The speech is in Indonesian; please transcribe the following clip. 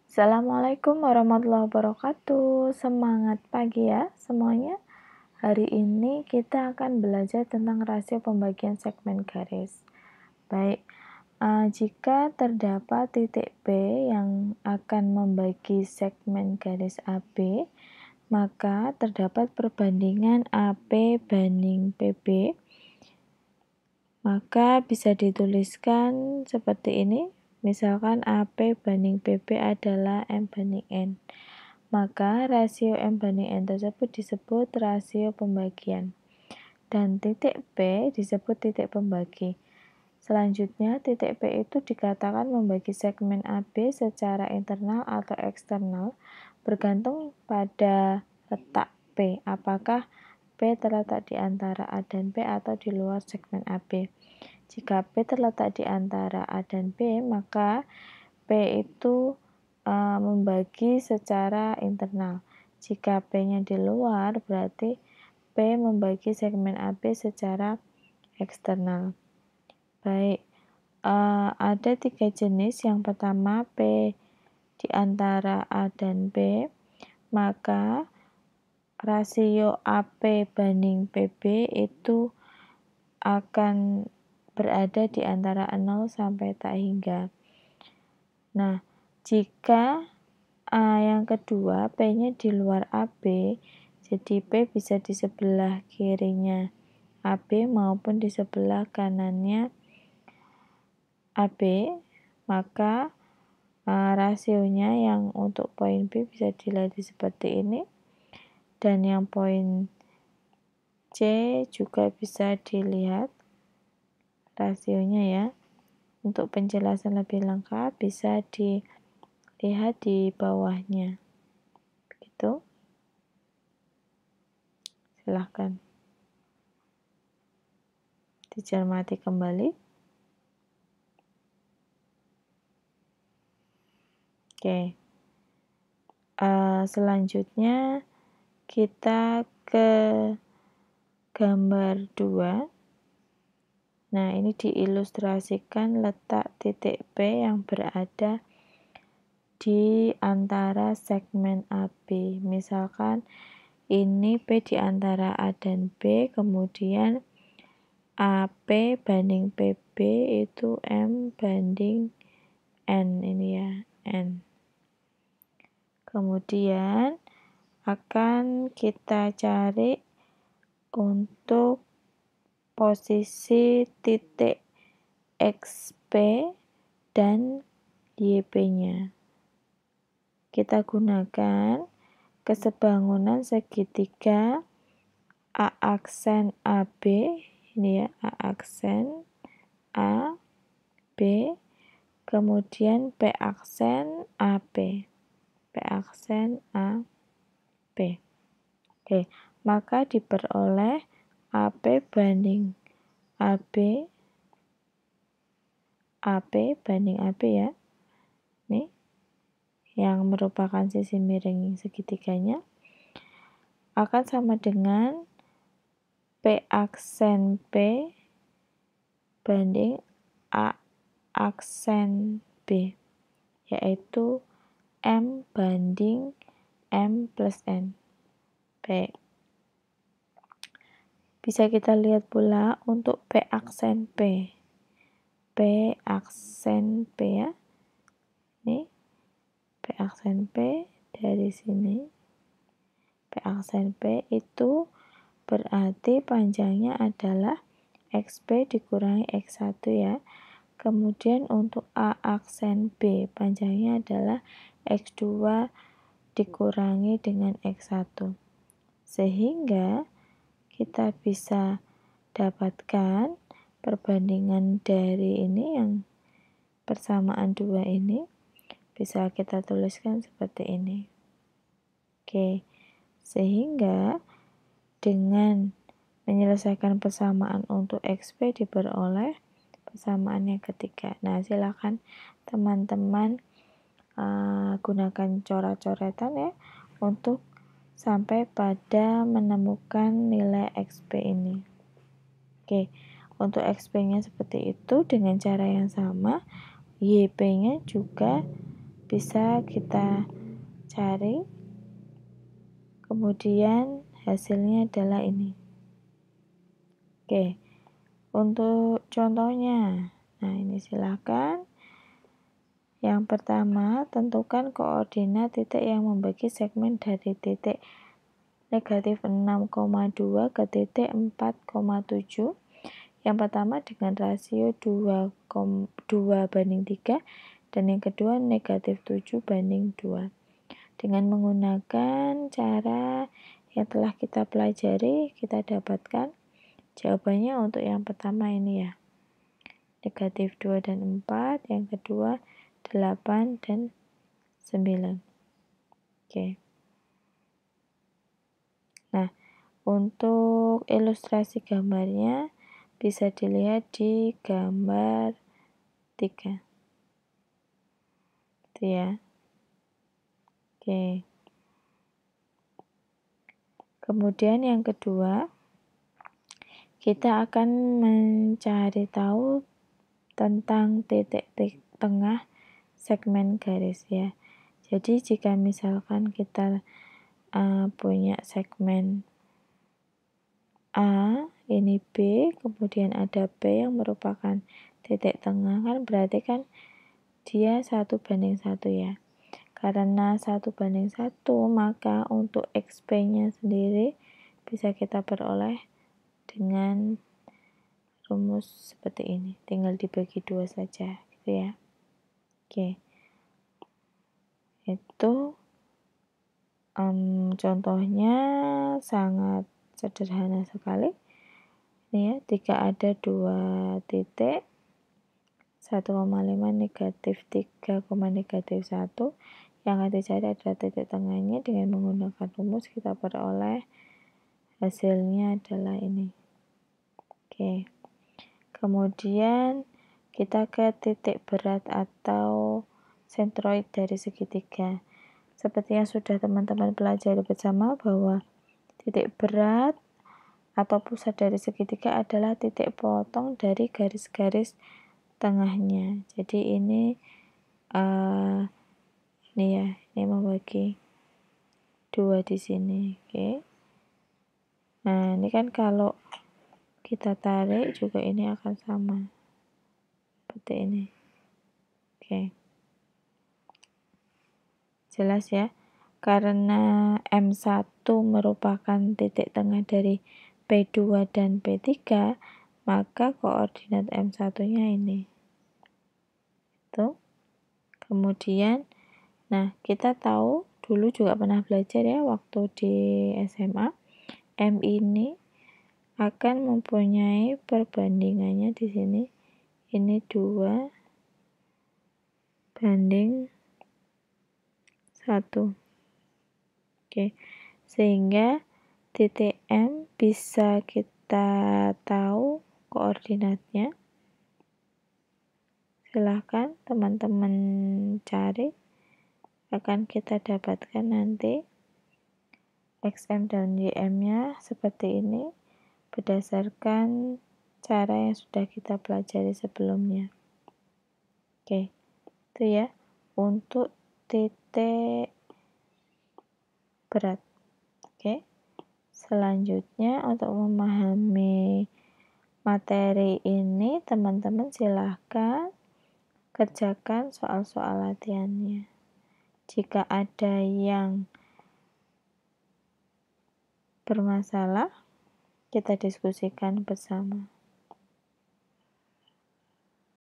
Assalamualaikum warahmatullahi wabarakatuh. Semangat pagi ya semuanya. Hari ini kita akan belajar tentang rasio pembagian segmen garis. Baik, jika terdapat titik P yang akan membagi segmen garis AB, maka terdapat perbandingan AP banding PB. Maka bisa dituliskan seperti ini. Misalkan AP banding PB adalah M banding N. Maka rasio M banding N tersebut disebut rasio pembagian. Dan titik P disebut titik pembagi. Selanjutnya, titik P itu dikatakan membagi segmen AB secara internal atau eksternal bergantung pada letak P. Apakah P terletak di antara A dan B atau di luar segmen AB. Jika P terletak di antara A dan B, maka P itu membagi secara internal. Jika P-nya di luar, berarti P membagi segmen AB secara eksternal. Baik, ada 3 jenis. Yang pertama, P di antara A dan B, maka rasio AP banding PB itu akan berada di antara 0 sampai tak hingga. Nah, jika yang kedua P-nya di luar AB, jadi P bisa di sebelah kirinya AB maupun di sebelah kanannya AB, maka rasionya yang untuk poin B bisa dilihat seperti ini, dan yang poin C juga bisa dilihat rasionya ya. Untuk penjelasan lebih lengkap bisa dilihat di bawahnya. Begitu. Silahkan dicermati kembali. Oke. Selanjutnya kita ke gambar 2. Nah, ini diilustrasikan letak titik P yang berada di antara segmen AB. Misalkan ini P di antara A dan B, kemudian AP banding PB itu M banding N, ini ya, N. Kemudian akan kita cari untuk posisi titik XP dan YP-nya. Kita gunakan kesebangunan segitiga A aksen AB, ini ya, A aksen A, B, kemudian P aksen AP. P aksen A, B. Oke, maka diperoleh AP banding AB, AP banding AB ya. Nih, yang merupakan sisi miring segitiganya akan sama dengan P aksen P banding A aksen B, yaitu M banding M plus N. Baik. Bisa kita lihat pula untuk P aksen P. P aksen P ya. Nih, P aksen P dari sini. P aksen P itu berarti panjangnya adalah XP dikurangi X1 ya. Kemudian untuk A aksen B, panjangnya adalah X2 dikurangi dengan X1. Sehingga kita bisa dapatkan perbandingan dari ini, yang persamaan 2 ini bisa kita tuliskan seperti ini. Oke, sehingga dengan menyelesaikan persamaan untuk XP diperoleh persamaan yang ketiga. Nah, silakan teman-teman gunakan coret-coretan ya untuk sampai pada menemukan nilai XP ini. Oke, untuk XP-nya seperti itu dengan cara yang sama, YP-nya juga bisa kita cari. Kemudian hasilnya adalah ini. Oke, untuk contohnya, nah ini silakan. Yang pertama, tentukan koordinat titik yang membagi segmen dari titik negatif 6,2 ke titik 4,7. Yang pertama dengan rasio 2 banding 3 dan yang kedua negatif 7 banding 2. Dengan menggunakan cara yang telah kita pelajari, kita dapatkan jawabannya untuk yang pertama ini ya. Negatif 2 dan 4, yang kedua 8 dan 9. Oke. Nah, untuk ilustrasi gambarnya bisa dilihat di gambar 3. Itu ya. Oke. Kemudian yang kedua, kita akan mencari tahu tentang titik tengah segmen garis ya. Jadi jika misalkan kita punya segmen A, ini B, kemudian ada P yang merupakan titik tengah, kan berarti kan dia 1 banding 1 ya. Karena 1 banding 1, maka untuk XP-nya sendiri bisa kita peroleh dengan rumus seperti ini. Tinggal dibagi 2 saja gitu ya. Oke. Itu contohnya sangat sederhana sekali. Ini ya, jika ada 2 titik 1,5 negatif 3, negatif 1, yang akan dicari adalah titik tengahnya. Dengan menggunakan rumus kita peroleh hasilnya adalah ini. Oke. Kemudian kita ke titik berat atau sentroid dari segitiga. Seperti yang sudah teman-teman pelajari bersama bahwa titik berat atau pusat dari segitiga adalah titik potong dari garis-garis tengahnya. Jadi ini ya, ini membagi 2 di sini. Oke. Nah, ini kan kalau kita tarik juga ini akan sama. Seperti ini. Oke. Jelas ya, karena M1 merupakan titik tengah dari P2 dan P3, maka koordinat M1-nya ini. Itu. Kemudian, nah kita tahu dulu juga pernah belajar ya waktu di SMA, M ini akan mempunyai perbandingannya di sini. Ini 2 banding 1. Oke, sehingga titik M bisa kita tahu koordinatnya. Silahkan teman-teman cari, akan kita dapatkan nanti XM dan YM-nya seperti ini berdasarkan cara yang sudah kita pelajari sebelumnya. Oke, itu ya untuk titik berat. Oke. Selanjutnya untuk memahami materi ini teman-teman silahkan kerjakan soal-soal latihannya. Jika ada yang bermasalah, kita diskusikan bersama.